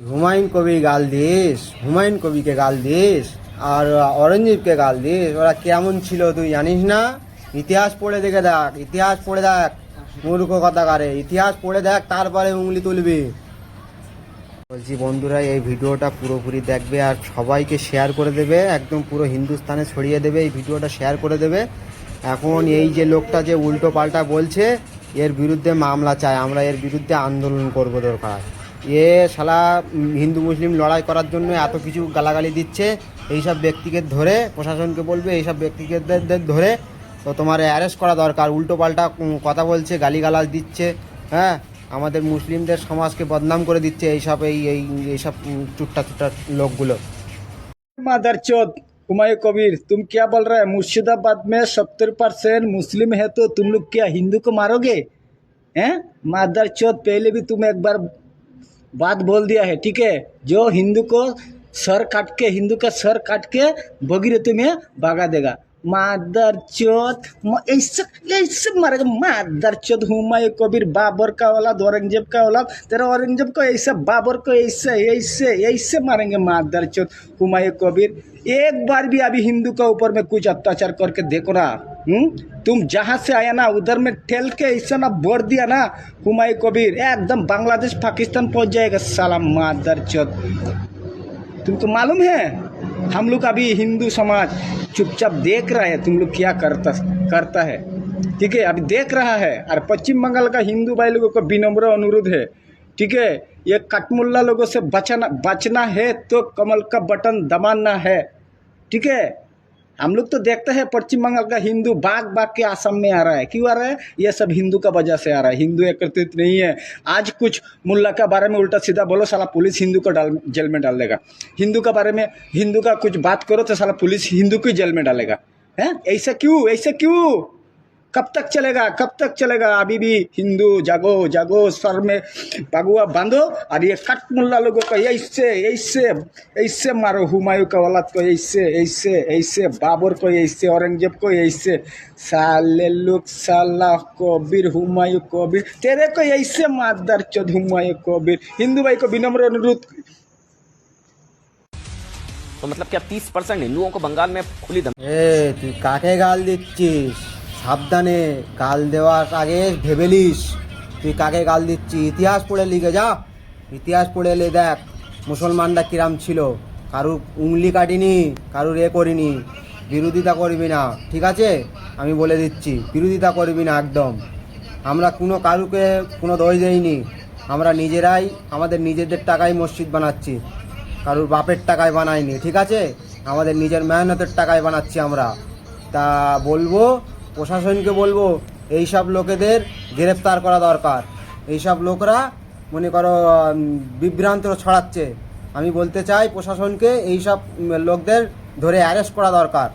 হুমায়ুন কবির গাল দিস, হুমায়ুন কবিকে গাল দিস আর অরঞ্জিতকে গাল দিস। ওরা কেমন ছিল তুই জানিস না? ইতিহাস পড়ে দেখে দেখ, ইতিহাস পড়ে দেখ, মূর্খ কথাকারে ইতিহাস পড়ে দেখ, তারপরে উংলি তুলবি। বলছি বন্ধুরা, এই ভিডিওটা পুরোপুরি দেখবে আর সবাইকে শেয়ার করে দেবে, একদম পুরো হিন্দুস্তানে ছড়িয়ে দেবে, এই ভিডিওটা শেয়ার করে দেবে। এখন এই যে লোকটা যে উল্টো পাল্টা বলছে, এর বিরুদ্ধে মামলা চায়, আমরা এর বিরুদ্ধে আন্দোলন করবো দরকার। এ শালা হিন্দু মুসলিম লড়াই করার জন্য এত কিছু গালাগালি দিচ্ছে। এইসব ব্যক্তিকে ধরে, প্রশাসনকে বলবে এইসব ব্যক্তিকে ধরে তো তোমার অ্যারেস্ট করা দরকার। উল্টো পাল্টা কথা বলছে, গালিগালাজ দিচ্ছে, হ্যাঁ, আমাদের মুসলিমদের সমাজকে বদনাম করে দিচ্ছে এইসব এইসব চুট্টা চুট্টা লোকগুলো। मादरचोद हुमायूं कबीर, तुम क्या बोल रहे हैं? मुर्शिदाबाद में 70% मुस्लिम है तो तुम लोग क्या हिंदू को मारोगे? हैं मादरचोद, पहले भी तुम एक बार बात बोल दिया है, ठीक है? जो हिंदू को सर काट के, हिंदू का सर काट के भगीरथी में भगा देगा। मादरचोद ऐसे ऐसे मारेगा। मादरचोद हुमायूं कबीर, बाबर का औलाद, औरंगजेब का औलाद, तेरा औरंगजेब को ऐसे, बाबर को ऐसे ऐसे ऐसे मारेंगे। मादरचोद हुमायूं कबीर, एक बार भी अभी हिंदू का ऊपर में कुछ अत्याचार करके देखो ना। तुम जहाँ से आया ना उधर में ठेल के ऐसा ना बोल दिया ना हुमायूं कबीर, एकदम बांग्लादेश पाकिस्तान पहुंच जाएगा साला मादरचोद। तुमको मालूम है हम लोग अभी हिंदू समाज चुपचाप देख रहा है तुम लोग क्या करता है, ठीक है? अभी देख रहा है। और पश्चिम बंगाल का हिंदू भाई लोगों को विनम्र अनुरोध है, ठीक है? ये कटमुल्ला लोगों से बचना है तो कमल का बटन दबाना है, ठीक है? हम लोग तो देखते हैं पश्चिम बंगाल का हिंदू भाग भाग के आसाम में आ रहा है। क्यों आ रहा है? ये सब हिंदू का वजह से आ रहा है। हिंदू एकत्रित नहीं है। आज कुछ मुल्ला के बारे में उल्टा सीधा बोलो, साला पुलिस हिंदू को जेल में डाल देगा। हिंदू का बारे में, हिंदू का कुछ बात करो तो साला पुलिस हिंदू को जेल में डालेगा। हैं? ऐसा क्यों? ऐसा क्यों? कब तक चलेगा? कब तक चलेगा? अभी भी हिंदू जागो जागो, सर में पगुआ बांधो और ये कट मुल्ला लोगों को ऐसे ऐसे ऐसे मारो। हुमायूं का औलाद को ऐसे ऐसे ऐसे, बाबर को ऐसे, औरंगजेब को ऐसे। साले लोग, साला कबीर, हुमायूं कबीर, तेरे को ऐसे मादरचोद हुमायूं कबीर। हिंदू भाई को विनम्र अनुरोध। तो मतलब क्या 30% हिंदुओं को बंगाल में खुली धमकी? তুই কাকে গাল দিচ্ছিস? সাবধানে, গাল দেওয়ার আগে ভেবেলিস তুই কাকে গাল দিচ্ছিস। ইতিহাস পড়ে লিখে যা, ইতিহাস পড়ে এলে দেখ মুসলমানরা কিরাম ছিল। কারুর উংলি কাটিনি, কারুর করিনি। বিরোধিতা করবি না, ঠিক আছে? আমি বলে দিচ্ছি, বিরোধিতা করবি না একদম। আমরা কারুকে কোনো দোষ দেইনি। আমরা নিজেরাই আমাদের নিজেদের টাকায় মসজিদ বানাচ্ছি, কারুর বাপের টাকায় বানাইনি, ঠিক আছে? আমাদের নিজের মেহনতের টাকায় বানাচ্ছি আমরা। তা বলবো, প্রশাসনকে বলবো এইসব লোকেদের গ্রেফতার করা দরকার। এইসব লোকরা মনে করো বিভ্রান্ত ছড়াচ্ছে। আমি বলতে চাই প্রশাসনকে এইসব লোকদের ধরে অ্যারেস্ট করা দরকার।